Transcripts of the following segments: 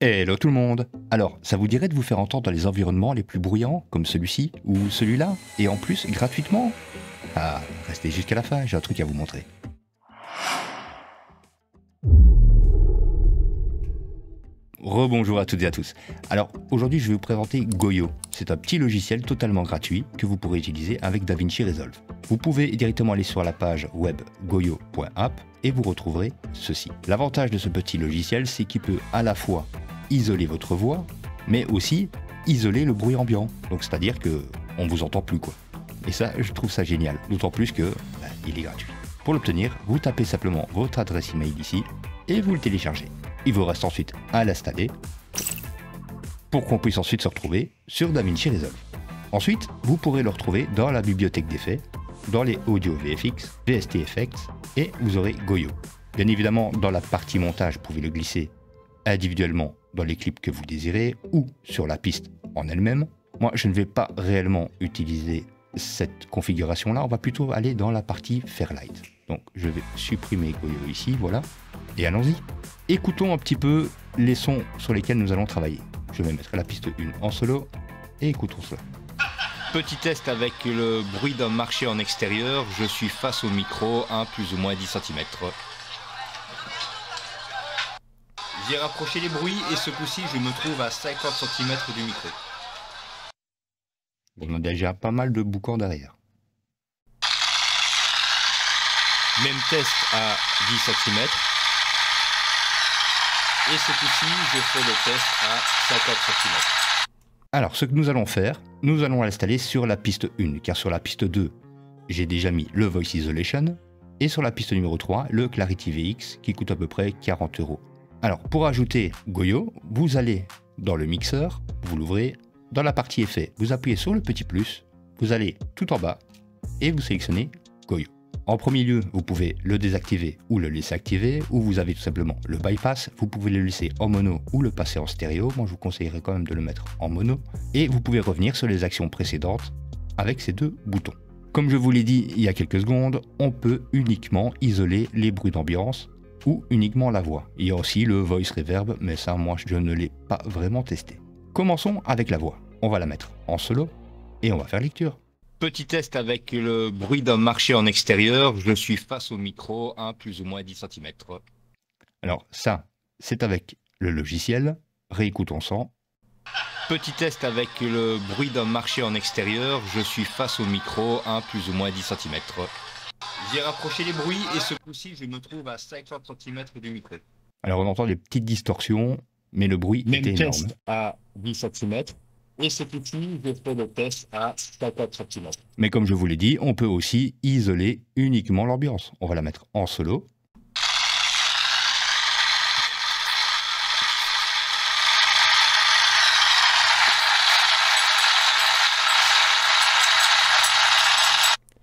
Hello tout le monde. Alors, ça vous dirait de vous faire entendre dans les environnements les plus bruyants, comme celui-ci ou celui-là, et en plus gratuitement? Ah, restez jusqu'à la fin, j'ai un truc à vous montrer. Rebonjour à toutes et à tous. Alors, aujourd'hui je vais vous présenter Goyo. C'est un petit logiciel totalement gratuit que vous pourrez utiliser avec DaVinci Resolve. Vous pouvez directement aller sur la page web goyo.app et vous retrouverez ceci. L'avantage de ce petit logiciel, c'est qu'il peut à la fois isoler votre voix, mais aussi isoler le bruit ambiant. Donc c'est-à-dire que on vous entend plus quoi. Et ça, je trouve ça génial, d'autant plus que il est gratuit. Pour l'obtenir, vous tapez simplement votre adresse email ici et vous le téléchargez. Il vous reste ensuite à l'installer pour qu'on puisse ensuite se retrouver sur DaVinci Resolve. Ensuite, vous pourrez le retrouver dans la bibliothèque d'effets, dans les audio VFX, VST Effects et vous aurez Goyo. Bien évidemment, dans la partie montage, vous pouvez le glisser individuellement dans les clips que vous désirez ou sur la piste en elle-même. Moi, je ne vais pas réellement utiliser cette configuration-là, on va plutôt aller dans la partie Fairlight. Donc, je vais supprimer Goyo ici, voilà, et allons-y. Écoutons un petit peu les sons sur lesquels nous allons travailler. Je vais mettre la piste 1 en solo et écoutons cela. Petit test avec le bruit d'un marché en extérieur. Je suis face au micro, plus ou moins 10 cm. J'ai rapproché les bruits et ce coup-ci, je me trouve à 50 cm du micro. On a déjà pas mal de boucans derrière. Même test à 10 cm. Et ce coup-ci, je fais le test à 50 cm. Alors, ce que nous allons faire, nous allons l'installer sur la piste 1, car sur la piste 2, j'ai déjà mis le Voice Isolation, et sur la piste numéro 3, le Clarity VX, qui coûte à peu près 40 €. Alors, pour ajouter Goyo, vous allez dans le mixeur, vous l'ouvrez, dans la partie effet, vous appuyez sur le petit plus, vous allez tout en bas, et vous sélectionnez Goyo. En premier lieu, vous pouvez le désactiver ou le laisser activer, ou vous avez tout simplement le bypass, vous pouvez le laisser en mono ou le passer en stéréo, moi je vous conseillerais quand même de le mettre en mono, et vous pouvez revenir sur les actions précédentes avec ces deux boutons. Comme je vous l'ai dit il y a quelques secondes, on peut uniquement isoler les bruits d'ambiance ou uniquement la voix. Il y a aussi le voice reverb, mais ça moi je ne l'ai pas vraiment testé. Commençons avec la voix, on va la mettre en solo et on va faire lecture. Petit test avec le bruit d'un marché en extérieur. Je suis face au micro, plus ou moins 10 cm. Alors ça, c'est avec le logiciel. Réécoutons ça. Petit test avec le bruit d'un marché en extérieur. Je suis face au micro, plus ou moins 10 cm. J'ai rapproché les bruits et ce coup-ci, je me trouve à 50 cm du micro. Alors on entend des petites distorsions, mais le bruit est énorme. Test à 10 cm. Et ce coup-ci, je fais le test à 50 cm. Mais comme je vous l'ai dit, on peut aussi isoler uniquement l'ambiance. On va la mettre en solo.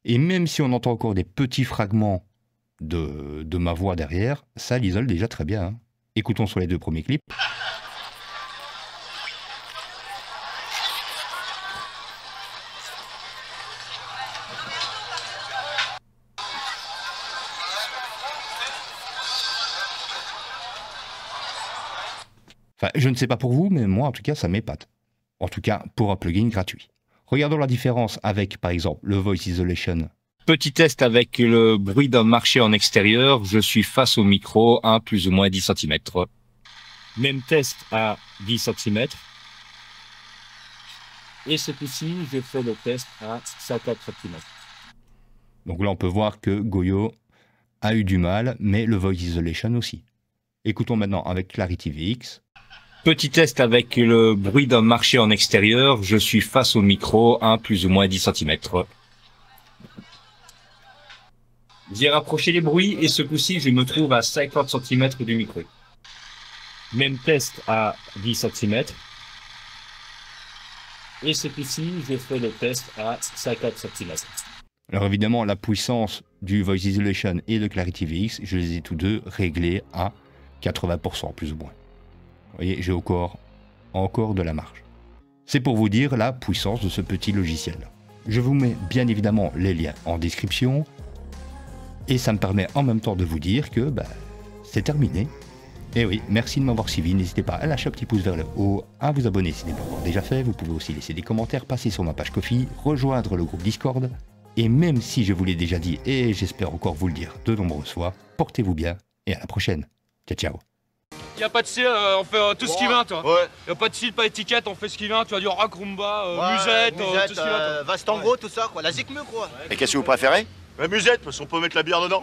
Et même si on entend encore des petits fragments de ma voix derrière, ça l'isole déjà très bien, hein. Écoutons sur les deux premiers clips. Enfin, je ne sais pas pour vous, mais moi en tout cas ça m'épate. En tout cas pour un plugin gratuit. Regardons la différence avec par exemple le Voice Isolation. Petit test avec le bruit d'un marché en extérieur. Je suis face au micro, plus ou moins 10 cm. Même test à 10 cm. Et ce coup-ci, je fais le test à 50 cm. Donc là on peut voir que Goyo a eu du mal, mais le Voice Isolation aussi. Écoutons maintenant avec Clarity VX. Petit test avec le bruit d'un marché en extérieur. Je suis face au micro, plus ou moins 10 cm. J'ai rapproché les bruits et ce coup-ci, je me trouve à 50 cm du micro. Même test à 10 cm. Et ce coup-ci, je fais le test à 50 cm. Alors évidemment, la puissance du Voice Isolation et de Clarity VX, je les ai tous deux réglés à 80% plus ou moins. Vous voyez, j'ai encore de la marge. C'est pour vous dire la puissance de ce petit logiciel. Je vous mets bien évidemment les liens en description. Et ça me permet en même temps de vous dire que c'est terminé. Et oui, merci de m'avoir suivi, n'hésitez pas à lâcher un petit pouce vers le haut, à vous abonner si ce n'est pas encore déjà fait, vous pouvez aussi laisser des commentaires, passer sur ma page Ko-fi, rejoindre le groupe Discord, et même si je vous l'ai déjà dit, et j'espère encore vous le dire de nombreuses fois, portez-vous bien, et à la prochaine. Ciao ciao. Y a pas de style, on fait tout ce qui vient, toi. Ouais. Y a pas de style, pas d'étiquette, on fait ce qui vient, tu vas du rock, rumba, musette, tout ce qui vient. Vastango, tout ça, quoi. La zikmu, quoi. Et qu'est-ce que vous préférez? La musette, parce qu'on peut mettre la bière dedans.